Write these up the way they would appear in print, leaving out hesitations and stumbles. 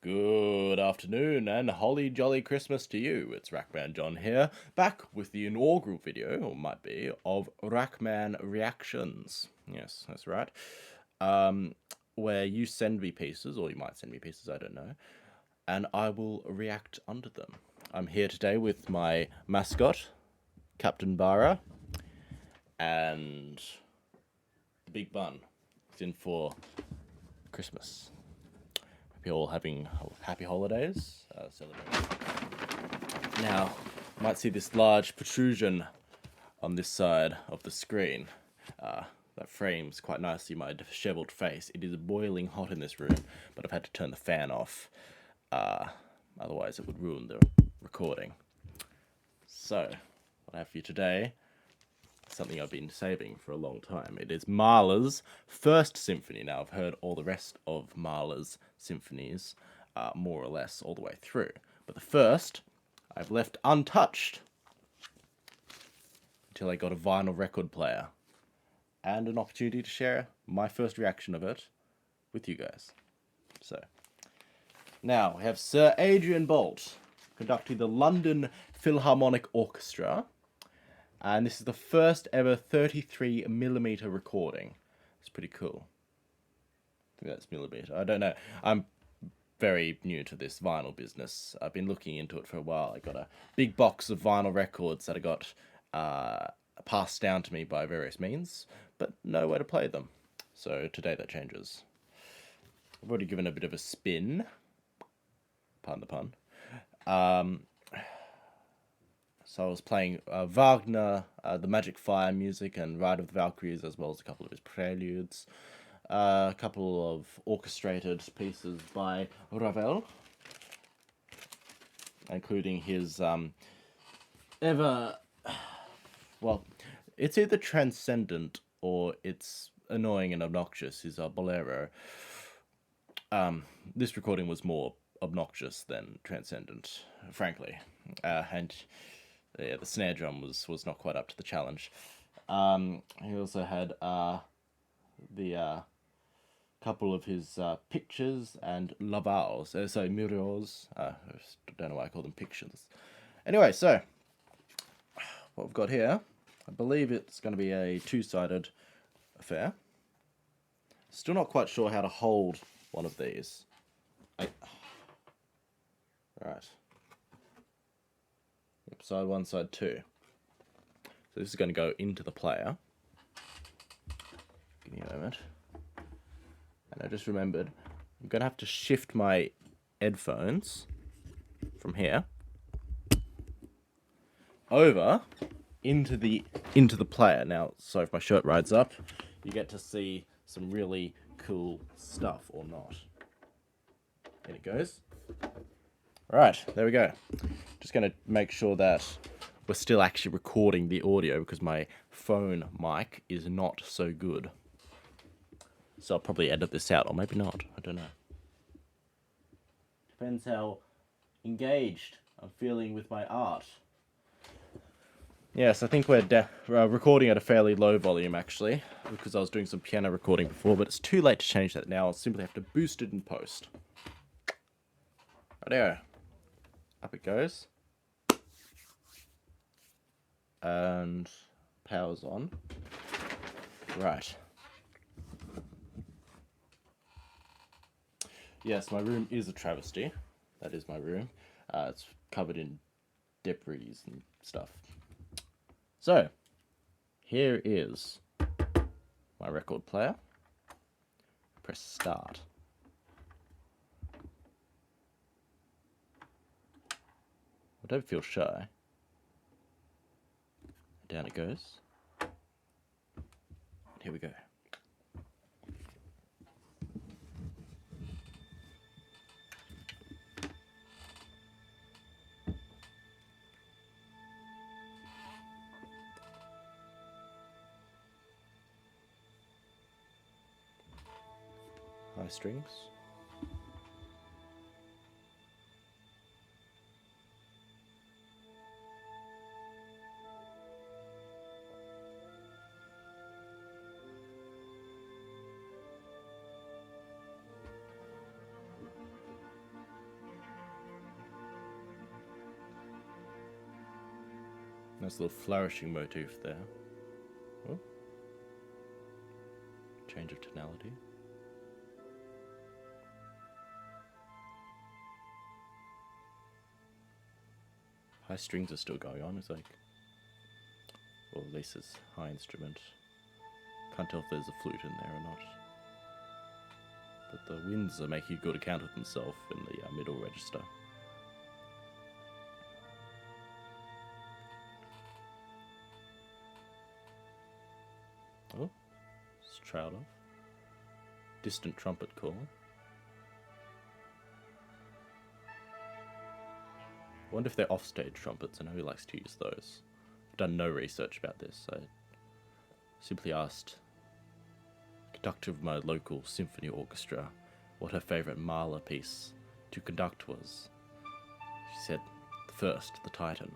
Good afternoon and holly jolly Christmas to you. It's RachMan John here, back with the inaugural video, or might be, of RachMan Reactions. Yes, that's right. Where you send me pieces, or you might send me pieces, I don't know, and I will react unto them. I'm here today with my mascot, Captain Bara, and the Big Bun. It's in for Christmas. Hope you're all having happy holidays, celebrating. Now, you might see this large protrusion on this side of the screen. That frames quite nicely my disheveled face. It is boiling hot in this room, but I've had to turn the fan off. Otherwise it would ruin the recording. So, what I have for you today is something I've been saving for a long time. It is MAHLER'S first symphony. Now, I've heard all the rest of MAHLER'S symphonies, more or less, all the way through. But the first, I've left untouched until I got a vinyl record player and an opportunity to share my first reaction of it with you guys. So, now we have Sir Adrian Boult conducting the London Philharmonic Orchestra, and this is the first ever 33mm recording. It's pretty cool. I think that's millimeter. I don't know. I'm very new to this vinyl business. I've been looking into it for a while. I got a big box of vinyl records that I got passed down to me by various means, but no way to play them. So today that changes. I've already given a bit of a spin. Pardon the pun. So I was playing Wagner, the Magic Fire music, and Ride of the Valkyries, as well as a couple of his preludes. A couple of orchestrated pieces by Ravel, including his well, it's either transcendent or it's annoying and obnoxious. His Bolero. This recording was more obnoxious than transcendent, frankly, and yeah, the snare drum was not quite up to the challenge. He also had the couple of his pictures and lavals, so mirrors. I don't know why I call them pictures. Anyway, so what we've got here, I believe it's going to be a two-sided affair. Still not quite sure how to hold one of these. Right. Yep, side one, side two. So this is going to go into the player. Give me a moment. And I just remembered, I'm going to have to shift my headphones from here over into the player. Now, so if my shirt rides up, you get to see some really cool stuff, or not. In it goes. Right, there we go. Just going to make sure that we're still actually recording the audio because my phone mic is not so good. So I'll probably edit this out, or maybe not. I don't know. Depends how engaged I'm feeling with my art. Yes, I think we're recording at a fairly low volume, actually, because I was doing some piano recording before, but it's too late to change that now. I'll simply have to boost it in post. Rightio. Up it goes. And power's on. Right. Yes, my room is a travesty. That is my room. It's covered in debris and stuff. So, here is my record player. Press start. I don't feel shy. Down it goes. And here we go. High strings. Nice little flourishing motif there. Oh. Change of tonality. High strings are still going on. It's like, or at least it's high instrument. Can't tell if there's a flute in there or not. But the winds are making a good account of themselves in the middle register. Oh, it's trailed off. Distant trumpet call. I wonder if they're offstage trumpets. I know he likes to use those. I've done no research about this. I simply asked the conductor of my local symphony orchestra what her favourite Mahler piece to conduct was. She said, the first, the Titan.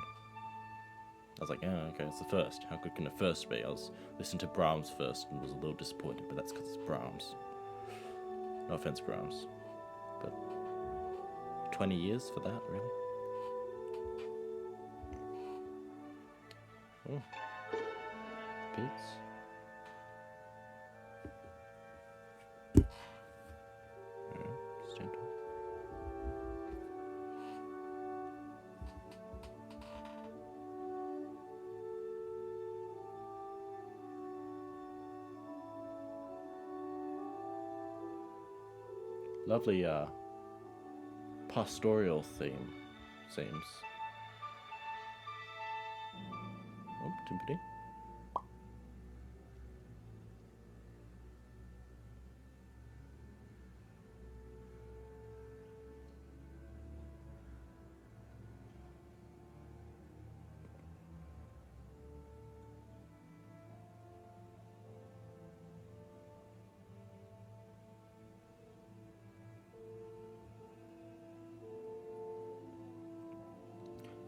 I was like, oh, okay, it's the first. How good can the first be? I was listening to Brahms first and was a little disappointed, but that's because it's Brahms. No offense, Brahms. But 20 years for that, really? Oh. Beats. Stand up. Lovely pastoral theme, seems. Oh, timpani.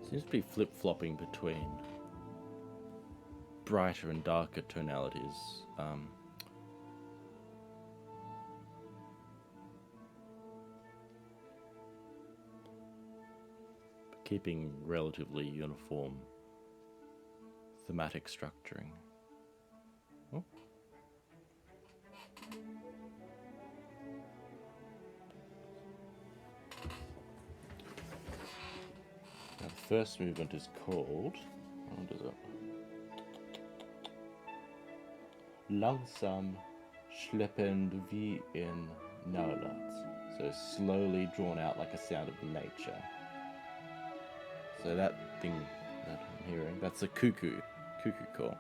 Seems to be flip-flopping between brighter and darker tonalities. Keeping relatively uniform thematic structuring. Oh. Now the first movement is called, what is it? Langsam schleppend wie in Naulat. So slowly drawn out like a sound of nature. So that thing that I'm hearing, that's a cuckoo call.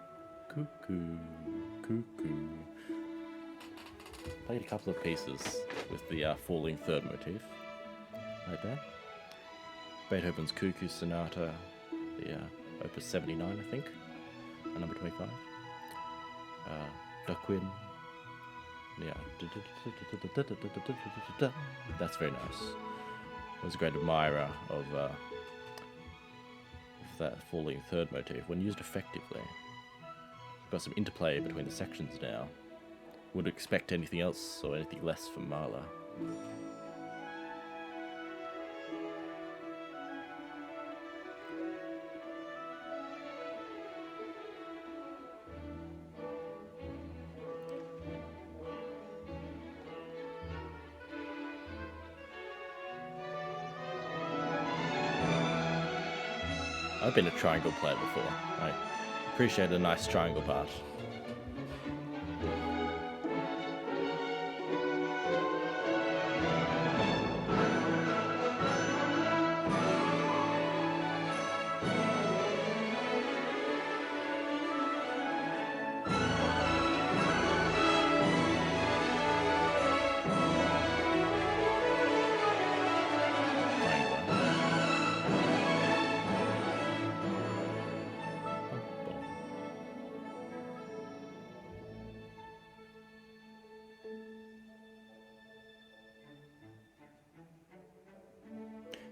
Cuckoo, cuckoo. Played a couple of pieces with the falling third motif, right there. Beethoven's Cuckoo Sonata, the Opus 79, I think, number 25. Duckwin, yeah. That's very nice. I was a great admirer of that falling third motif when used effectively. Got some interplay between the sections now. Wouldn't expect anything else or anything less from Mahler. I've been a triangle player before. I appreciate a nice triangle part.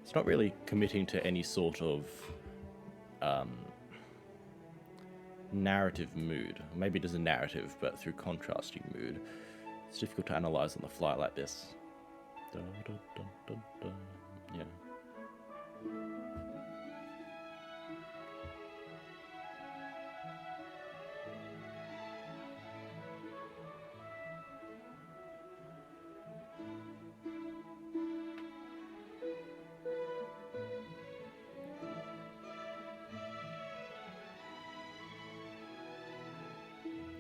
It's not really committing to any sort of narrative mood. Maybe it is a narrative, but through contrasting mood. It's difficult to analyze on the fly like this. Dun, dun, dun, dun, dun. Yeah.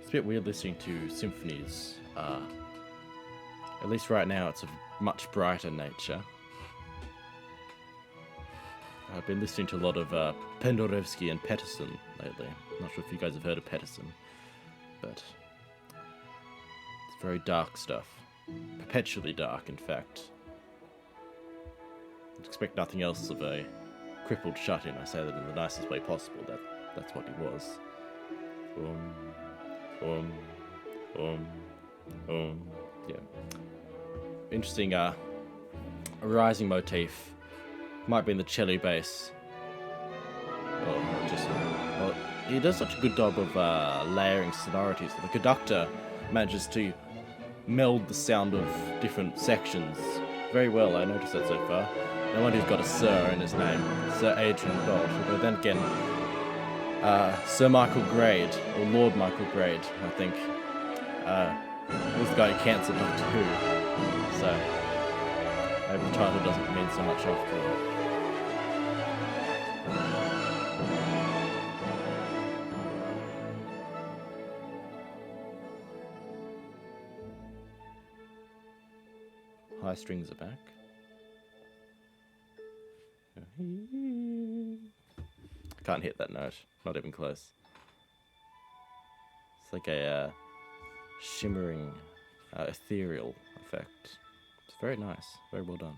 It's a bit weird listening to symphonies. At least right now, it's of much brighter nature. I've been listening to a lot of Penderecki and Peterson lately. Not sure if you guys have heard of Peterson, but it's very dark stuff. Perpetually dark, in fact. I'd expect nothing else of a crippled shut-in. I say that in the nicest way possible. That's what he was. Yeah. Interesting, a rising motif. Might be in the cello bass. Well, he does such a good job of layering sonorities. The conductor manages to meld the sound of different sections very well. I noticed that so far. No one who's got a Sir in his name, Sir Adrian Bolt. But then again, Sir Michael Grade, or Lord Michael Grade, I think, was the guy who cancelled Doctor Who. So maybe the title doesn't mean so much after all. High strings are back. Can't hit that note, not even close. It's like a shimmering, ethereal effect. It's very nice, very well done.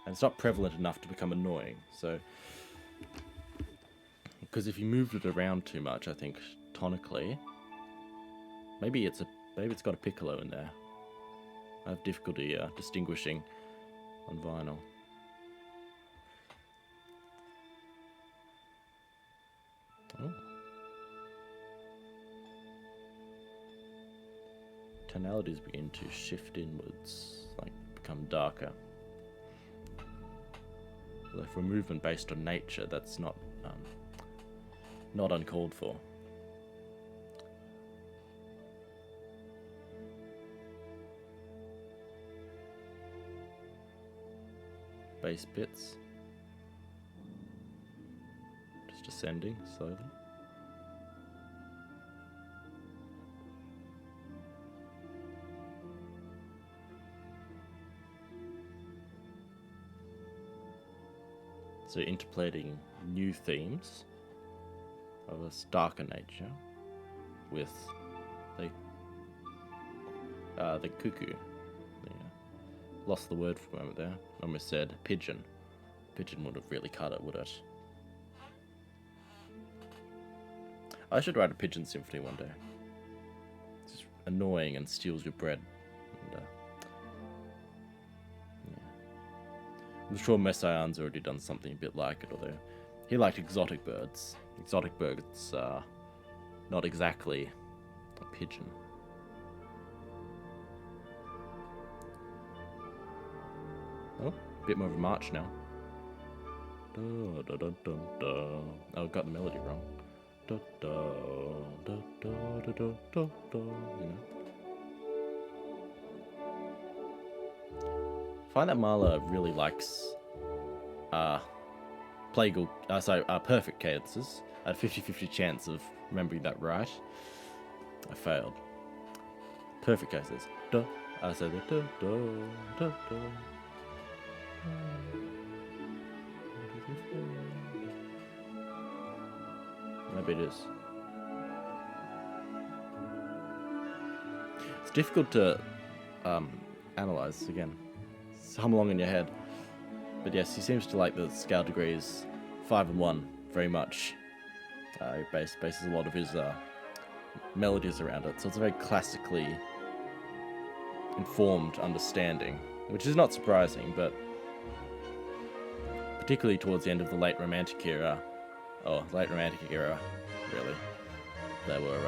And it's not prevalent enough to become annoying, so... Because if you moved it around too much, I think, tonically, maybe it's got a piccolo in there. I have difficulty distinguishing on vinyl. Oh. Tonalities begin to shift inwards, like become darker. Although for a movement based on nature, that's not uncalled for. Bass bits. Just ascending slowly. So interpolating new themes of a darker nature with the cuckoo. Lost the word for a moment there. Almost said pigeon. Pigeon would have really cut it, would it? I should write a pigeon symphony one day. It's just annoying and steals your bread. And, yeah. I'm sure Messiaen's already done something a bit like it, although he liked exotic birds. Exotic birds are not exactly a pigeon. Oh, a bit more of a march now. Da, da, da, da, da. Oh, I got the melody wrong. Da, da, da, da, da, da, da, da, you know. I find that Mahler really likes perfect cadences. I had a 50-50 chance of remembering that right. I failed. Perfect cadences. Da, I said da, da, da, da, da. Maybe it is. It's difficult to analyze again. Hum along in your head. But yes, he seems to like the scale degrees 5 and 1 very much. He bases a lot of his melodies around it, so it's a very classically informed understanding, which is not surprising, but particularly towards the end of the late Romantic era, really, they were,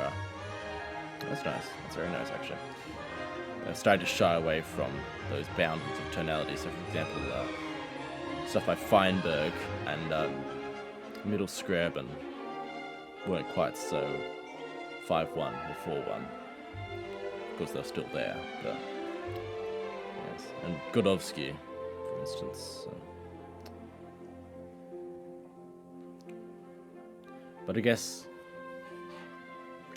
that's nice, that's very nice actually. They started to shy away from those boundaries of tonality, so for example, stuff by Feinberg and Middle Scriabin weren't quite so 5-1 or 4-1. Of course, they're still there, but yes. And Godowski, for instance. But I guess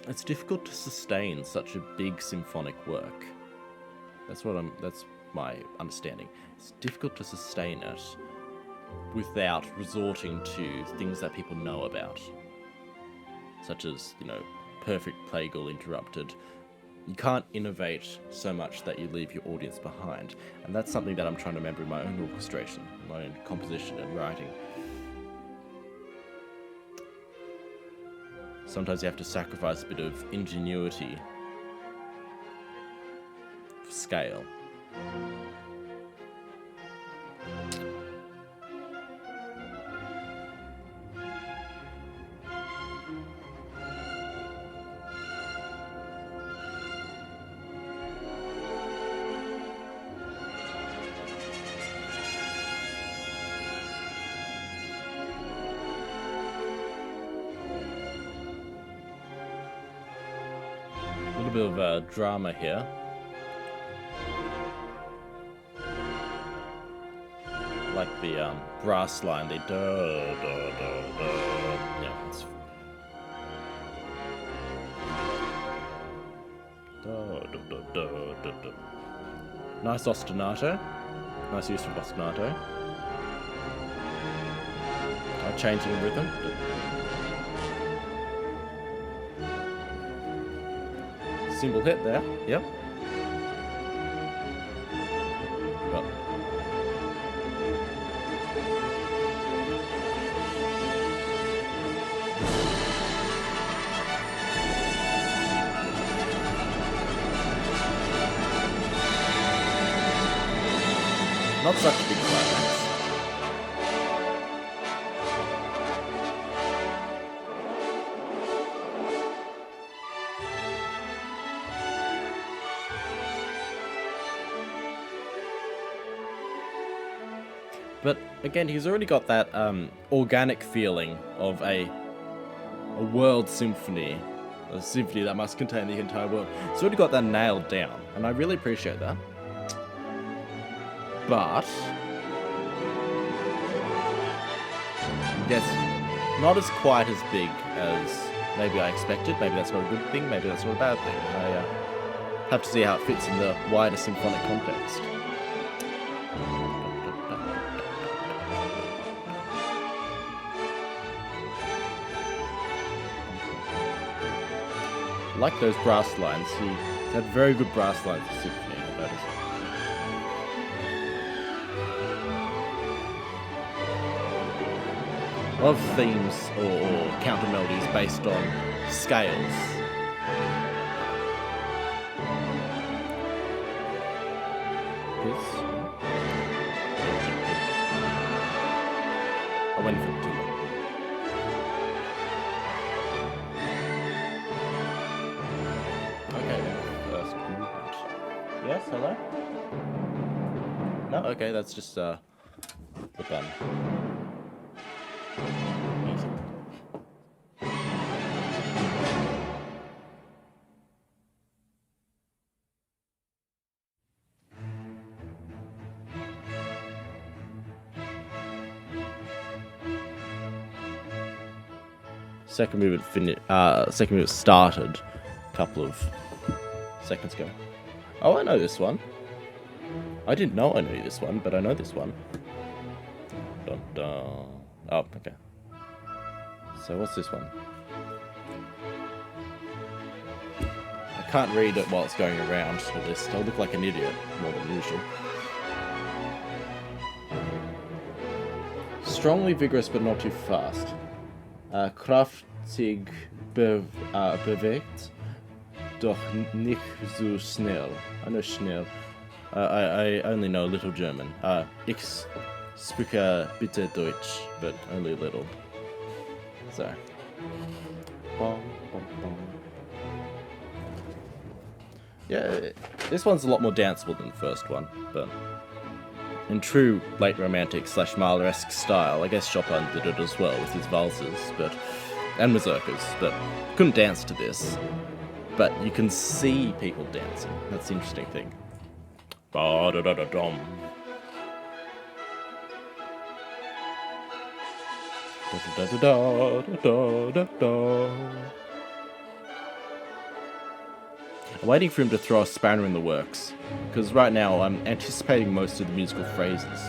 it's difficult to sustain such a big symphonic work. That's my understanding. It's difficult to sustain it without resorting to things that people know about. Such as, perfect plagal interrupted. You can't innovate so much that you leave your audience behind. And that's something that I'm trying to remember in my own orchestration, my own composition and writing. Sometimes you have to sacrifice a bit of ingenuity for scale. A little bit of drama here. Like the brass line, they yeah, it's nice ostinato, nice use of ostinato. Changing the rhythm. Simple hit there, yep. Well. Not such a big climax. But again, he's already got that organic feeling of a world symphony, a symphony that must contain the entire world. He's already got that nailed down, and I really appreciate that. But yes, not as quite as big as maybe I expected. Maybe that's not a good thing. Maybe that's not a bad thing. I have to see how it fits in the wider symphonic context. I like those brass lines. He's had very good brass lines in Symphony, I noticed. A lot of themes or counter melodies based on scales. I went for it too long. Yes, hello? No? Okay, that's just, the button. Easy. Second movement started a couple of seconds ago. Oh, I know this one. I didn't know I knew this one, but I know this one. Dun, dun. Oh, okay. So what's this one? I can't read it while it's going around the list. I'll look like an idiot more than usual. Strongly vigorous, but not too fast. Kraftig bewegt. Doch nicht so schnell. I know schnell. I only know a little German. Ich spreche bitte Deutsch, but only a little. So. Yeah, this one's a lot more danceable than the first one, but in true late romantic / Mahler-esque style, I guess Chopin did it as well with his valses, and mazurkas, but couldn't dance to this. But you can see people dancing. That's the interesting thing. Ba-da-da-da-dum. Da, da, da, da, da, da. I'm waiting for him to throw a spanner in the works, because right now I'm anticipating most of the musical phrases.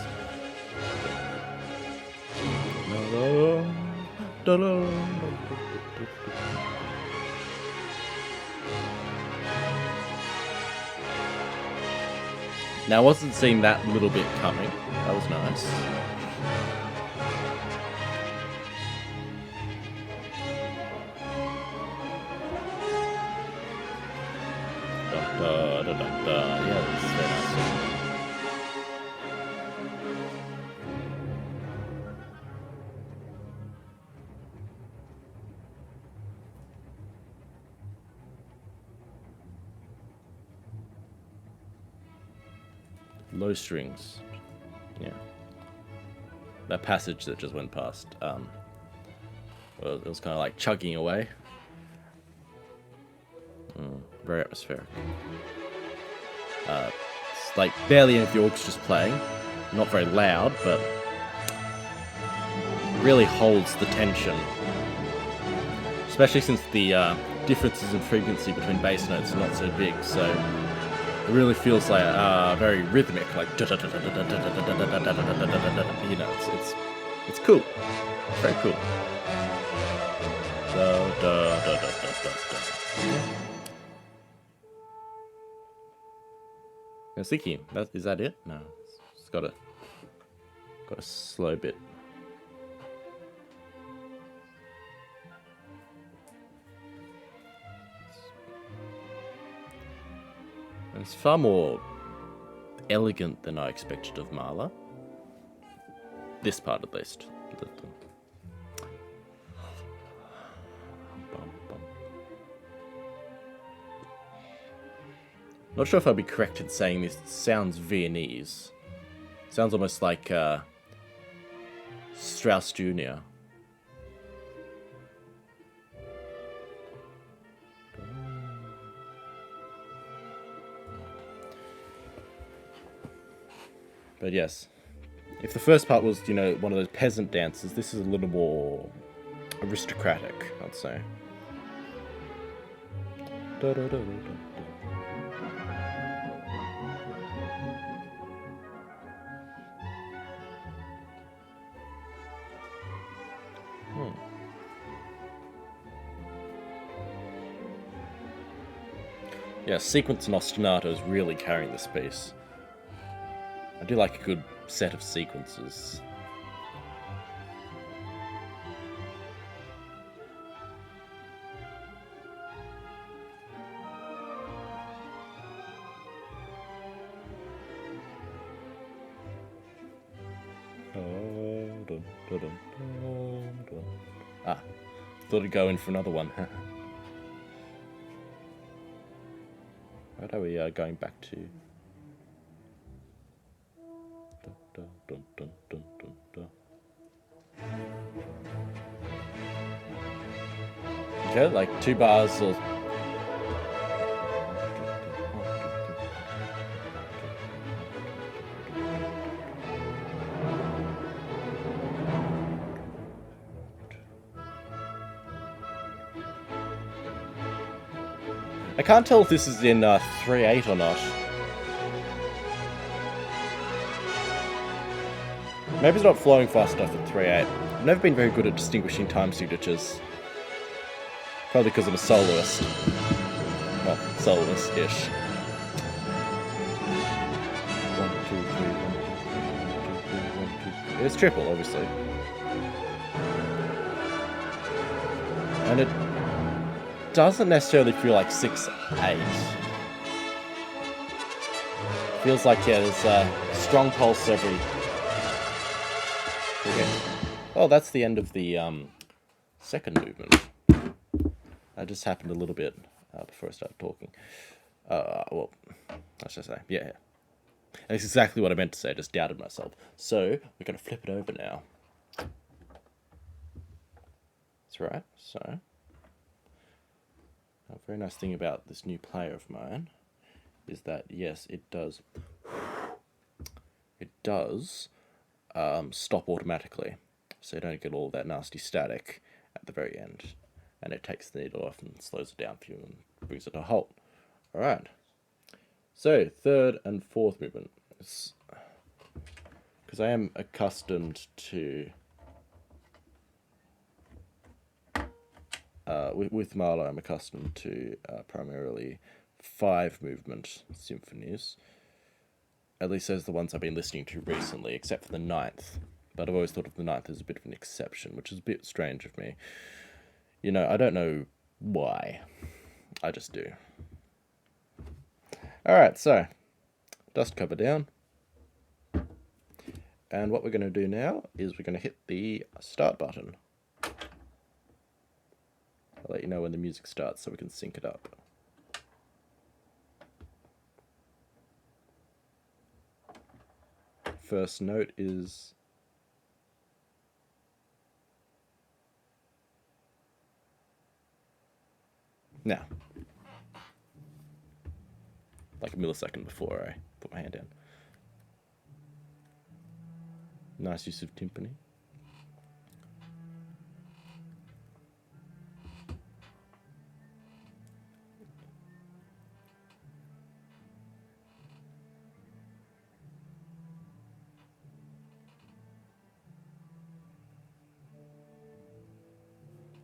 Now I wasn't seeing that little bit coming. That was nice. Da, da, da, da. Yeah, this is very nice. Low strings. Yeah. That passage that just went past, well, it was kind of like chugging away. Very atmospheric. It's like barely any of the orchestra's playing. Not very loud, but really holds the tension. Especially since the differences in frequency between bass notes are not so big, so it really feels like very rhythmic, like you know, it's cool. It's very cool. I was thinking, is that it? No, it's got a slow bit. And it's far more elegant than I expected of Mahler. This part, at least. Not sure if I'd be correct in saying this sounds Viennese. Sounds almost like Strauss Jr. But yes, if the first part was, you know, one of those peasant dances, this is a little more aristocratic, I'd say. Da, da, da, da, da. Yeah, sequence and ostinato is really carrying this piece. I do like a good set of sequences. Ah, thought I'd go in for another one. Right, are we going back to... Dun, dun, dun, dun, dun. Okay, like 2 bars or... I can't tell if this is in 3/8 or not. Maybe it's not flowing fast enough at 3/8. I've never been very good at distinguishing time signatures. Probably because I'm a soloist. Well, soloist-ish. 1, 2, 3, 1, 2, 3, 1, 2, 3. It's triple, obviously. And it doesn't necessarily feel like 6/8. Feels like, yeah, there's a strong pulse every... Okay. Well, that's the end of the second movement. That just happened a little bit before I started talking. Well, I should say, yeah. That's exactly what I meant to say, I just doubted myself. So, we're going to flip it over now. That's right, so... A very nice thing about this new player of mine is that, yes, it does stop automatically. so you don't get all that nasty static at the very end. And it takes the needle off and slows it down for you and brings it to a halt. Alright. So, third and fourth movement. Because I am accustomed to... with Mahler, I'm accustomed to primarily 5-movement symphonies. At least those are the ones I've been listening to recently, except for the 9th. But I've always thought of the 9th as a bit of an exception, which is a bit strange of me. You know, I don't know why. I just do. Alright, so, dust cover down. And what we're going to do now is we're going to hit the start button. I'll let you know when the music starts so we can sync it up. First note is... now. Like a millisecond before I put my hand down. Nice use of timpani.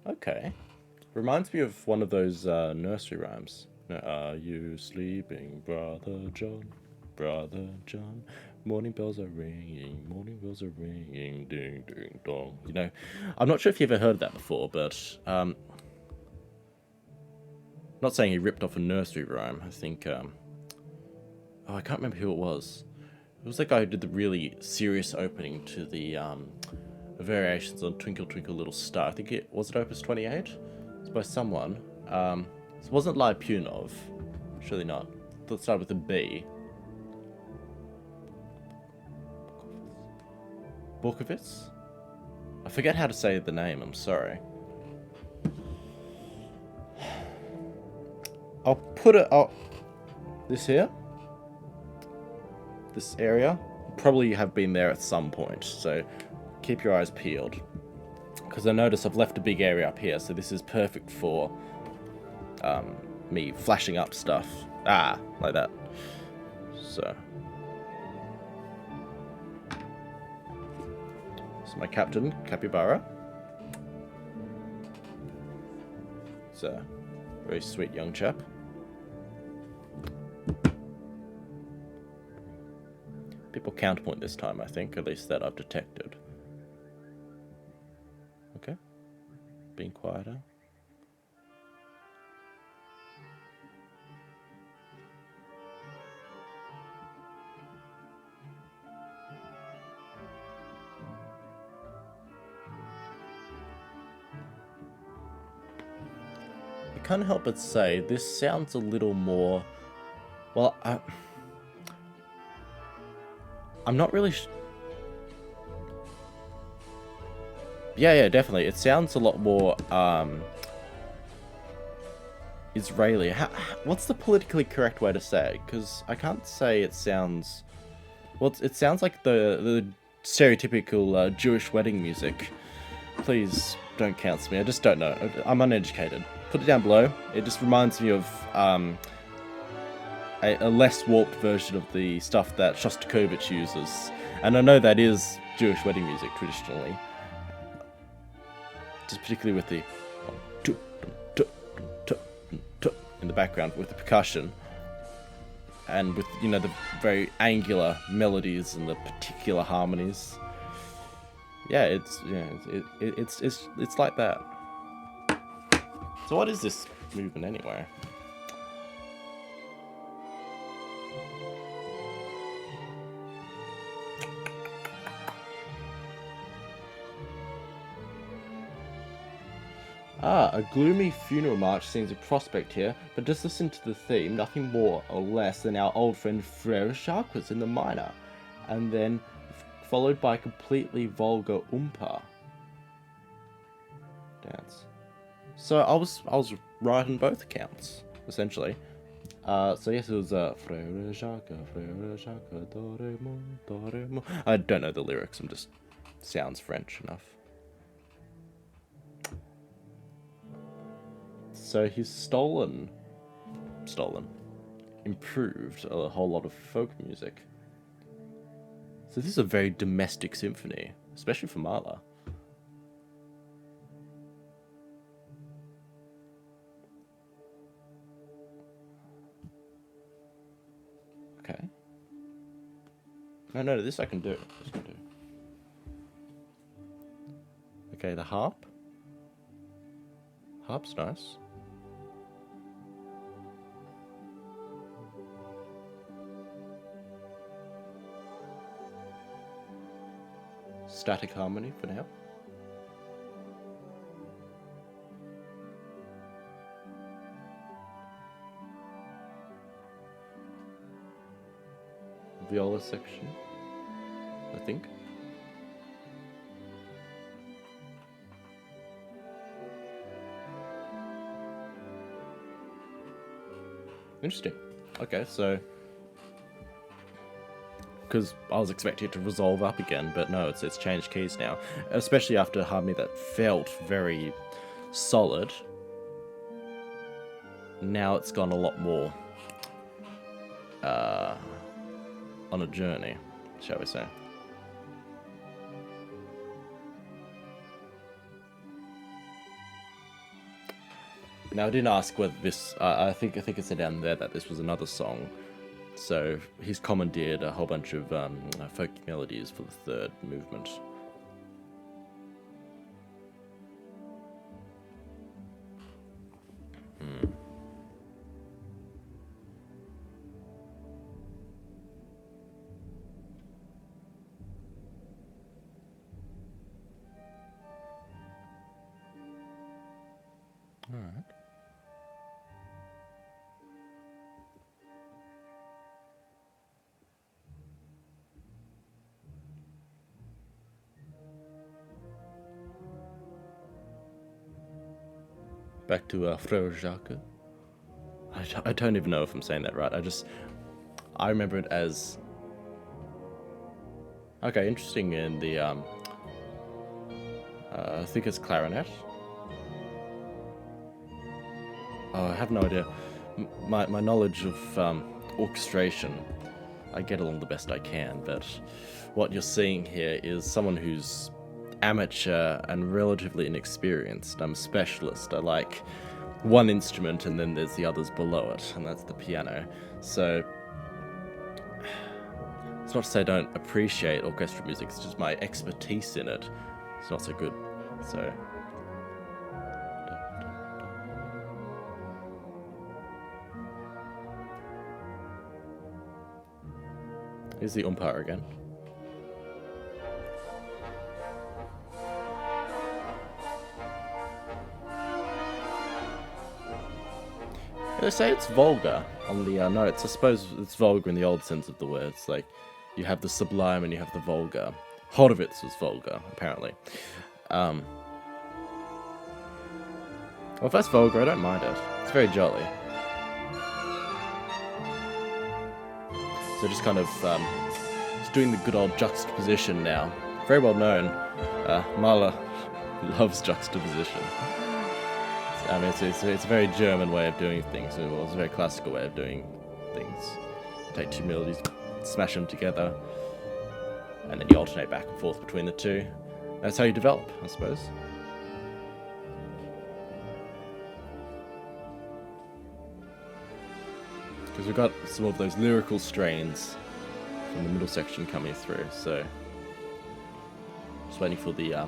Okay. Reminds me of one of those nursery rhymes. Are you sleeping, Brother John? Brother John? Morning bells are ringing, ding, ding, dong. You know, I'm not sure if you've ever heard that before, but not saying he ripped off a nursery rhyme. I think, oh, I can't remember who it was. It was the guy who did the really serious opening to the variations on Twinkle Twinkle Little Star. I think was it Opus 28? It's by someone. It wasn't Lypunov. Surely not. It started with a B. Borkovitz? I forget how to say the name, I'm sorry. I'll put it up. This here. This area. Probably have been there at some point, so keep your eyes peeled. Because I notice I've left a big area up here, so this is perfect for me flashing up stuff. Like that. So my captain, Capybara. It's a very sweet young chap. People counterpoint this time, I think, at least that I've detected. Okay. Being quieter. I can't help but say this sounds a little more... well, I'm not really... Yeah, definitely. It sounds a lot more Israeli. What's the politically correct way to say it? Because I can't say it sounds... well, it sounds like the stereotypical Jewish wedding music. Please don't counsel me. I just don't know. I'm uneducated. Put it down below. It just reminds me of a less warped version of the stuff that Shostakovich uses. And I know that is Jewish wedding music traditionally. Just particularly with the in the background with the percussion. And with, you know, the very angular melodies and the particular harmonies. Yeah, it's like that. So what is this movement anyway? A gloomy funeral march seems a prospect here, but just listen to the theme, nothing more or less than our old friend Frere Jacques in the minor, and then followed by a completely vulgar oompa dance. So I was right on both accounts, essentially. So yes, it was Frere Jacques, Doremo, Doremo. I don't know the lyrics. I'm just sounds French enough. So he's improved a whole lot of folk music. So this is a very domestic symphony, especially for Mahler. Okay. No, this I can do. Okay, the harp. Harp's nice. Static harmony for now. Viola section, I think. Interesting. Okay, so because I was expecting it to resolve up again, but no, it's changed keys now. Especially after a harmony that felt very solid. Now it's gone a lot more on a journey, shall we say. Now I didn't ask whether this. I think it said down there that this was another song. So he's commandeered a whole bunch of folk melodies for the third movement. All right. Back to Frère Jacques. I don't even know if I'm saying that right. I remember it as... Okay, interesting in the, I think it's clarinet. Oh, I have no idea. My knowledge of orchestration, I get along the best I can, but what you're seeing here is someone who's amateur and relatively inexperienced. I'm a specialist. I like one instrument and then there's the others below it, and that's the piano. So it's not to say I don't appreciate orchestral music, it's just my expertise in it. It's not so good. So here's the umpire again. They say it's vulgar on the notes. I suppose it's vulgar in the old sense of the words. Like, you have the sublime and you have the vulgar. Horowitz was vulgar, apparently. Well, if that's vulgar, I don't mind it. It's very jolly. So just kind of just doing the good old juxtaposition now. Very well known. Mahler loves juxtaposition. I mean, it's a very German way of doing things. Well, it's a very classical way of doing things. Take two melodies, smash them together, and then you alternate back and forth between the two. That's how you develop, I suppose. Because we've got some of those lyrical strains from the middle section coming through, so just waiting for the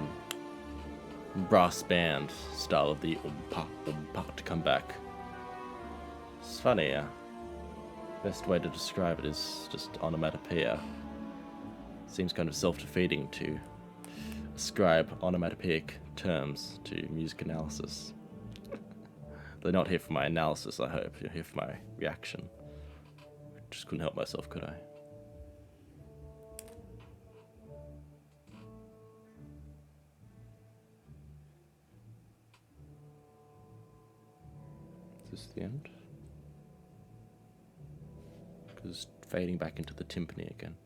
brass band style of the umpa to come back. It's funny, best way to describe it is just onomatopoeia. Seems kind of self-defeating to ascribe onomatopoeic terms to music analysis. They're not here for my analysis, I hope. You're here for my reaction. Just couldn't help myself, could I? Is this the end? Because it's fading back into the timpani again.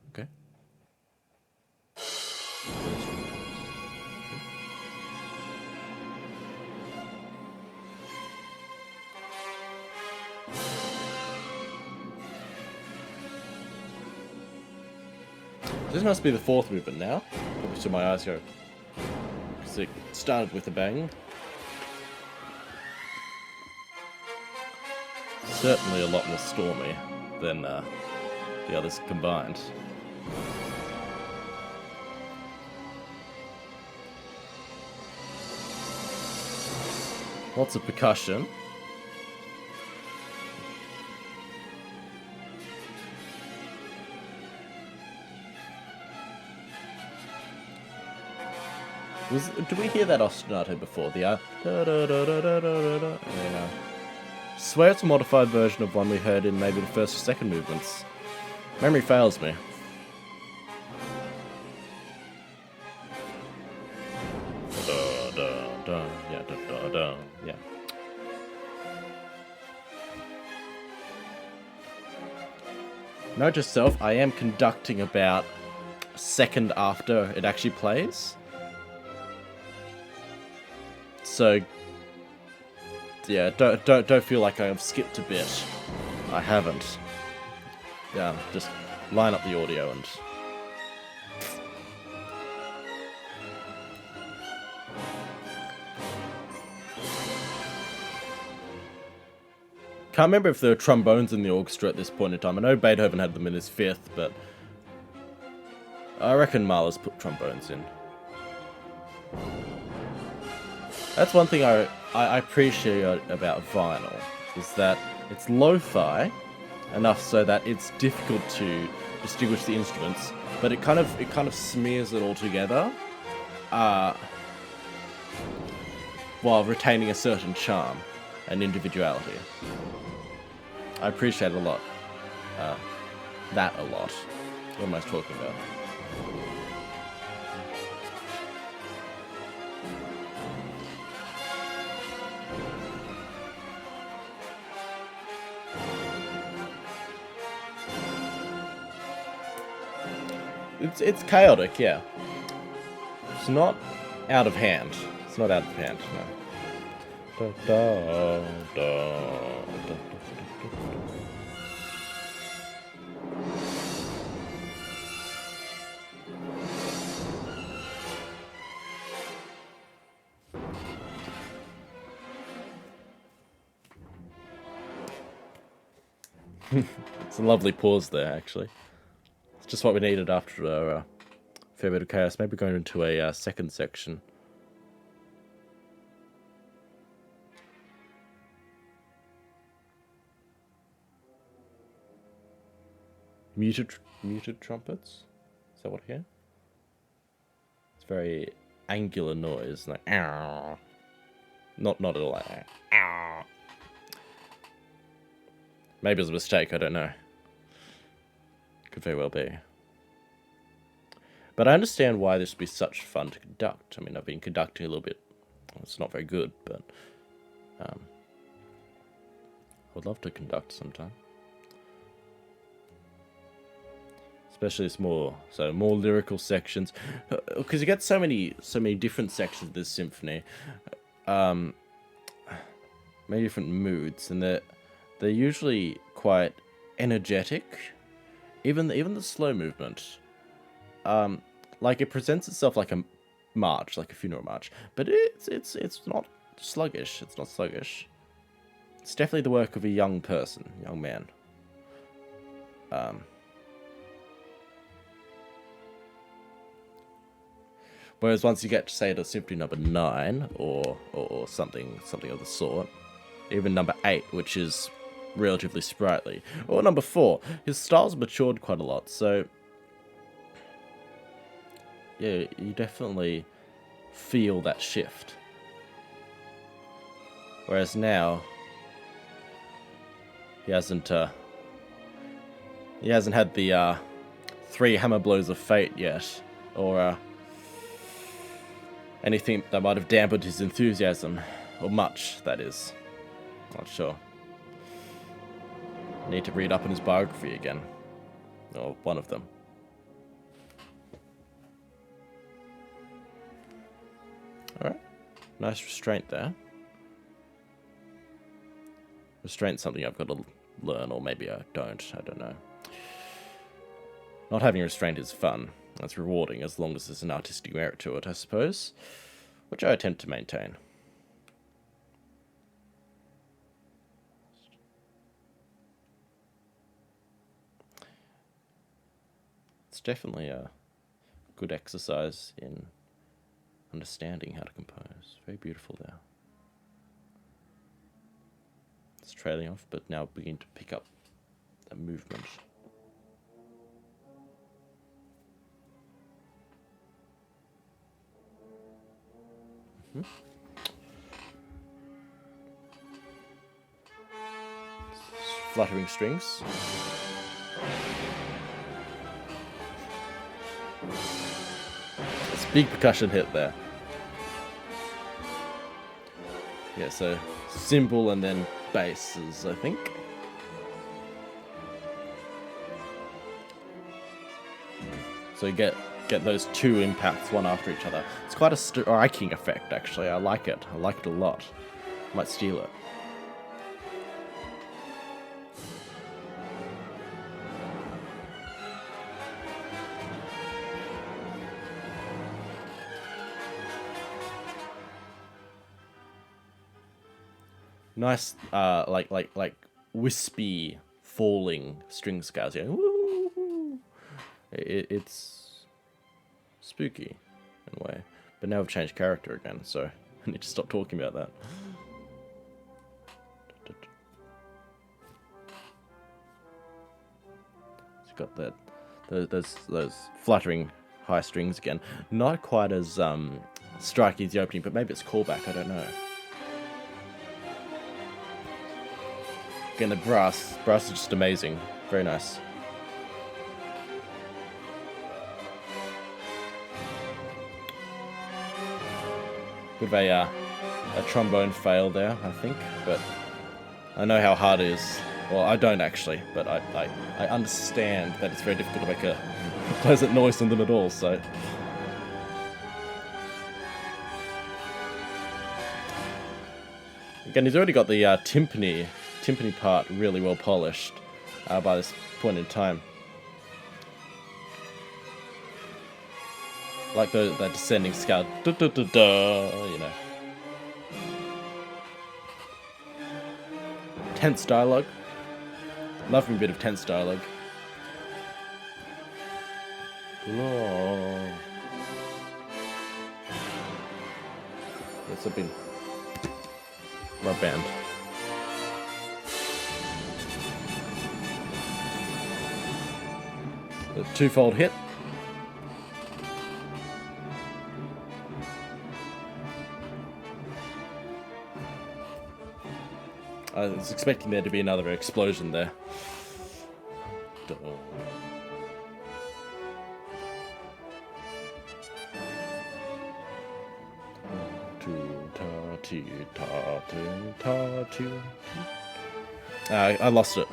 Okay. This must be the fourth movement now. Probably so my eyes go. Because it started with a bang. Certainly a lot more stormy than the others combined. Lots of percussion. Did we hear that ostinato before? The da da da da da da da. Yeah. Swear it's a modified version of one we heard in maybe the first or second movements. Memory fails me. Da da da, yeah, da da da, yeah. Note to self, I am conducting about a second after it actually plays. So, yeah, don't feel like I have skipped a bit. I haven't. Yeah, just line up the audio and... Can't remember if there were trombones in the orchestra at this point in time. I know Beethoven had them in his fifth, but I reckon Mahler's put trombones in. That's one thing I appreciate about vinyl, is that it's lo-fi enough so that it's difficult to distinguish the instruments, but it kind of smears it all together, while retaining a certain charm and individuality. I appreciate a lot. That a lot. What am I talking about? It's chaotic, yeah. It's not out of hand. It's not out of hand, no. Da, da, da, da. It's a lovely pause there, actually. It's just what we needed after a fair bit of chaos. Maybe going into a second section. Muted trumpets? Is that what I hear? It's very angular noise, like ow. Not at all like ow. Maybe it was a mistake, I don't know. Could very well be. But I understand why this would be such fun to conduct. I mean, I've been conducting a little bit. It's not very good, but I would love to conduct sometime. Especially it's more lyrical sections, because you get so many different sections of this symphony, many different moods, and they're usually quite energetic. Even the slow movement, like it presents itself like a march, like a funeral march, but it's not sluggish. It's not sluggish. It's definitely the work of a young person, young man. Whereas once you get to, say, to Symphony number 9 or something of the sort, even number 8, which is relatively sprightly, or number 4, his style's matured quite a lot. So yeah, you definitely feel that shift. Whereas now he hasn't had the 3 hammer blows of fate yet, or anything that might have dampened his enthusiasm, or much, that is. Not sure. Need to read up on his biography again, or one of them. Alright, nice restraint there. Restraint's something I've got to learn, or maybe I don't know. Not having restraint is fun. That's rewarding as long as there's an artistic merit to it, I suppose, which I attempt to maintain. It's definitely a good exercise in understanding how to compose. Very beautiful there. It's trailing off, but now begin to pick up a movement. Fluttering strings. It's a big percussion hit there. Yeah, so cymbal and then basses, I think. So you get those two impacts one after each other. It's quite a striking effect, actually. I like it. I like it a lot. Might steal it. Nice, like wispy falling string scales. Yeah, it's spooky in a way. But now I've changed character again, so I need to stop talking about that. It's got that those fluttering high strings again. Not quite as striking as the opening, but maybe it's callback. I don't know. Again, the brass is just amazing. Very nice. Bit of a trombone fail there, I think, but I know how hard it is. Well, I don't actually, but I understand that it's very difficult to make a pleasant noise in them at all, so... Again, he's already got the timpani part really well polished by this point in time. Like that descending scale, you know. Tense dialogue. Love me a bit of tense dialogue. Oh. Yes, I've been rub band. The twofold hit. I was expecting there to be another explosion there. I lost it.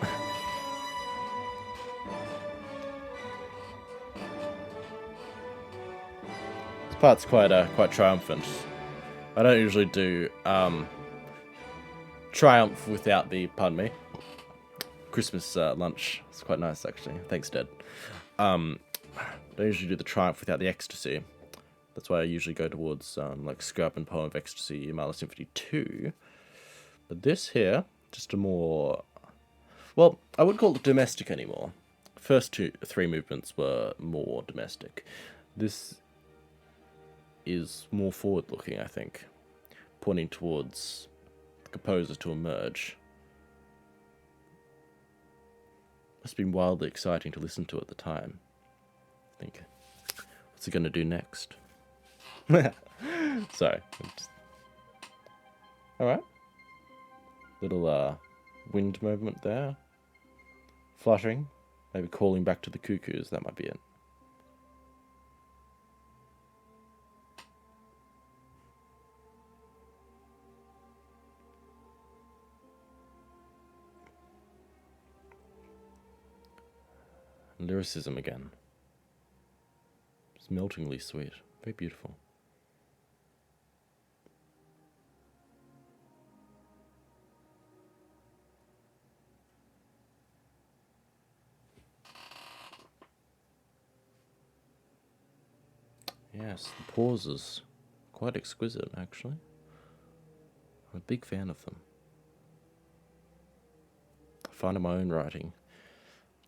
This part's quite triumphant. I don't usually do triumph without the, pardon me, Christmas lunch. It's quite nice actually. Thanks, Dad. Don't usually do the triumph without the ecstasy. That's why I usually go towards like Scrap and Poem of Ecstasy, MAHLER'S Symphony 2. But this here, just a more, well, I wouldn't call it domestic anymore. First three movements were more domestic. This is more forward-looking, I think, pointing towards the composer to emerge. Must have been wildly exciting to listen to at the time. I think, what's he going to do next? Sorry. Alright. Little wind movement there. Fluttering. Maybe calling back to the cuckoos. That might be it. Lyricism again. It's meltingly sweet. Very beautiful. Yes, the pauses. Quite exquisite, actually. I'm a big fan of them. I find in my own writing,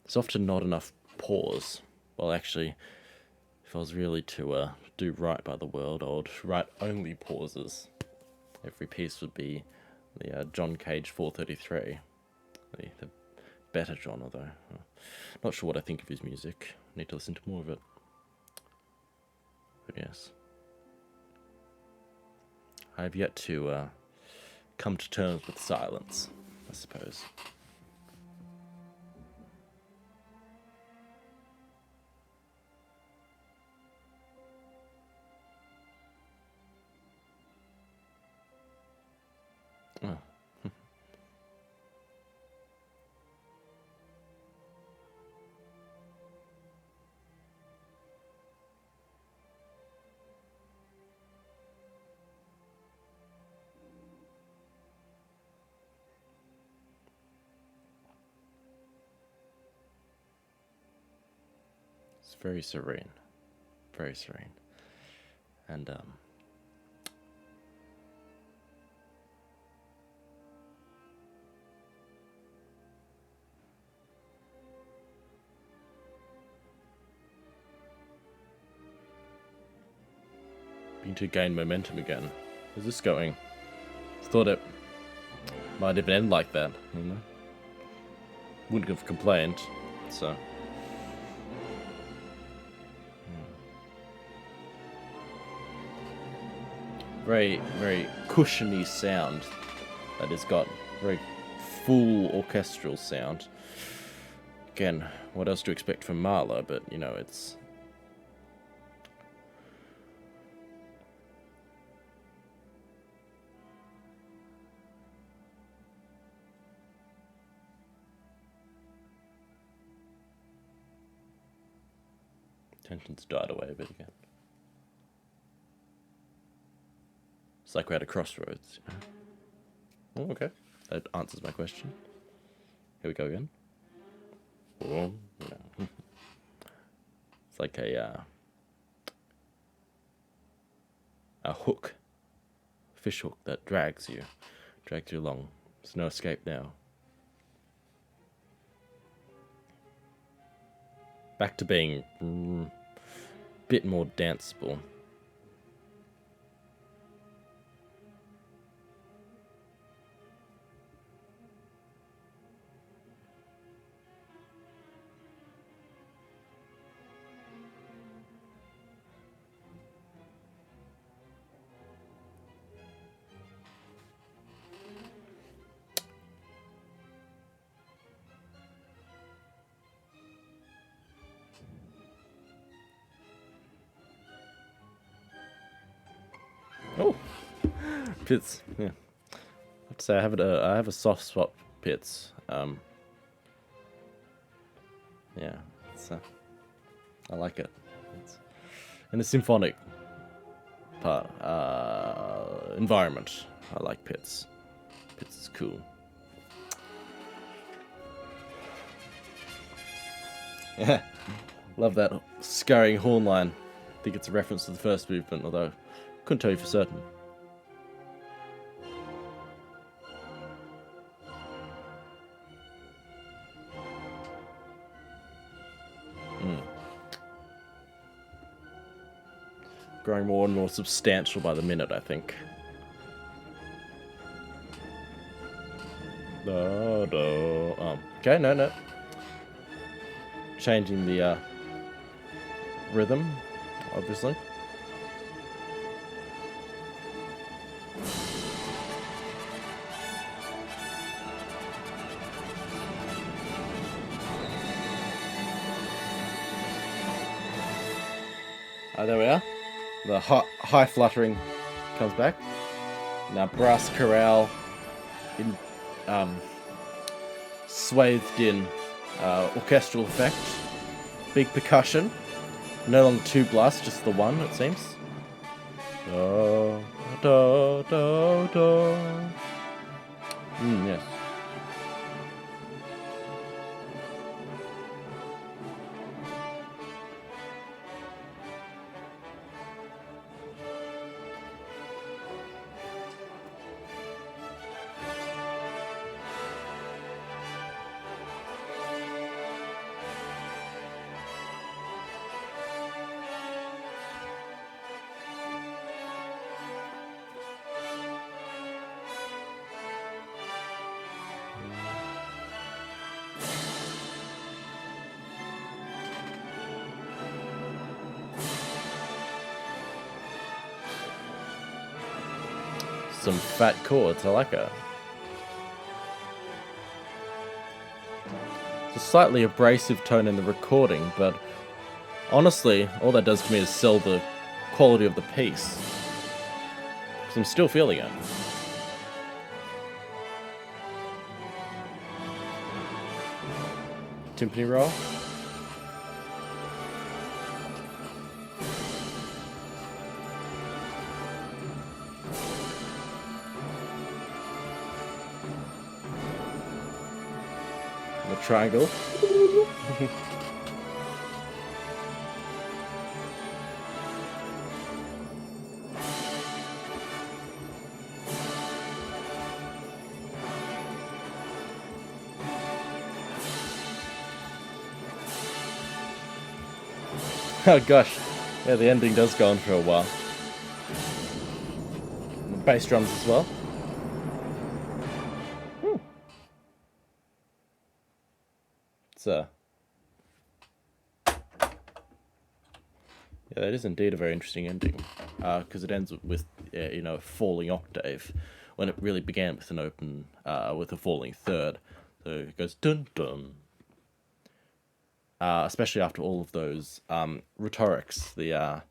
there's often not enough pause. Well, actually, if I was really to do right by the world, I would write only pauses. Every piece would be the John Cage 433. The better genre, though. Not sure what I think of his music. Need to listen to more of it. But yes. I have yet to come to terms with silence, I suppose. Oh. It's very serene. Very serene. And, beginning to gain momentum again. Where's this going? Thought it might even end like that, you know? Wouldn't have complained, so. Very, very cushiony sound that has got very full orchestral sound. Again, what else to expect from Mahler, but, you know, it's... Tension's died away a bit again. It's like we're at a crossroads, you know? Oh, okay. That answers my question. Here we go again. Oh, no. It's like a hook. Fish hook that drags you along. There's no escape now. Back to being a bit more danceable. Oh, Pits. Yeah, I have to say I have a soft spot for Pits. Yeah, it's, I like it. It's, in the symphonic part environment, I like Pits. Pits is cool. Yeah, love that scurrying horn line. I think it's a reference to the first movement, although couldn't tell you for certain. Growing more and more substantial by the minute, I think. Okay, no. Changing the rhythm, obviously. There we are. The high fluttering comes back. Now brass chorale in swathed in orchestral effect. Big percussion. No longer two blasts, just the one, it seems. Da, da, da, da. Yes. some fat chords. I like it. It's a slightly abrasive tone in the recording, but honestly, all that does for me is sell the quality of the piece. Because I'm still feeling it. Timpani roll. The triangle. Oh gosh, yeah, the ending does go on for a while. The bass drums as well. It's yeah, that is indeed a very interesting ending, because it ends with you know, a falling octave, when it really began with an open, with a falling third. So it goes dun dun. Especially after all of those rhetorics, the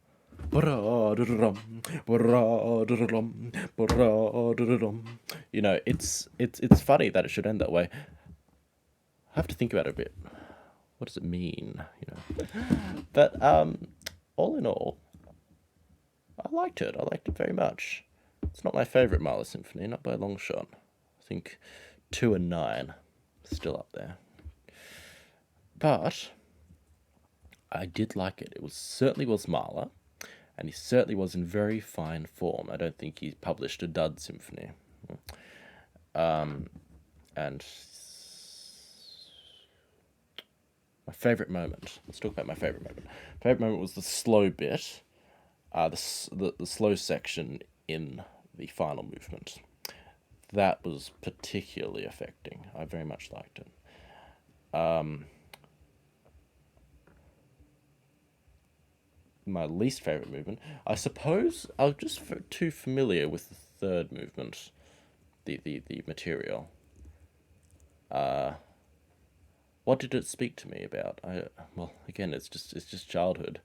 you know, it's funny that it should end that way. I have to think about it a bit. What does it mean? You know, but all in all, I liked it. I liked it very much. It's not my favorite Mahler symphony, not by a long shot. I think 2 and 9 still up there, but I did like it. It certainly was Mahler, and he certainly was in very fine form. I don't think he published a dud symphony. And my favourite moment. Let's talk about my favourite moment. My favourite moment was the slow bit, the slow section in the final movement. That was particularly affecting. I very much liked it. My least favourite movement, I suppose I was just too familiar with the third movement, the material. What did it speak to me about? Well, again, it's just childhood,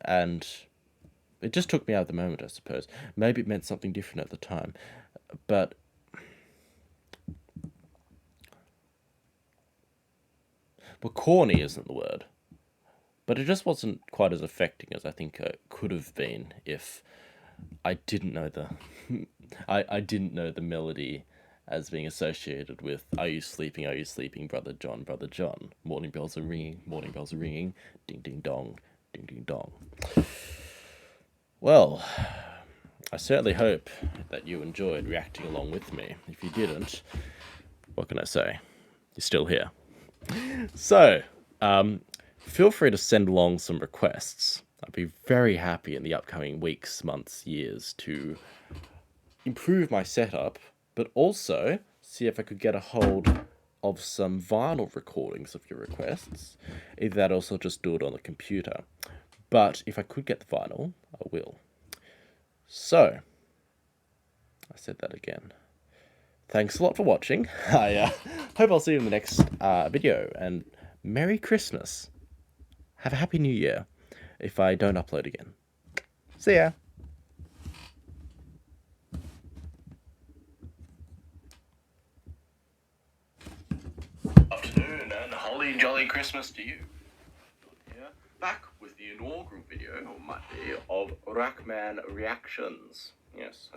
and it just took me out of the moment, I suppose. Maybe it meant something different at the time, but corny isn't the word. But it just wasn't quite as affecting as I think it could have been if I didn't know the I didn't know the melody as being associated with "Are you sleeping, brother John, brother John? Morning bells are ringing, ding ding dong, ding ding dong." Well, I certainly hope that you enjoyed reacting along with me. If you didn't, what can I say? You're still here. So, feel free to send along some requests. I'd be very happy in the upcoming weeks, months, years to improve my setup, but also see if I could get a hold of some vinyl recordings of your requests. Either that or also just do it on the computer. But if I could get the vinyl, I will. So, I said that again. Thanks a lot for watching. I hope I'll see you in the next video, and Merry Christmas. Have a Happy New Year if I don't upload again. See ya. Afternoon and holly jolly Christmas to you. Here, back with the inaugural video, or might be, of RachMan reactions. Yes,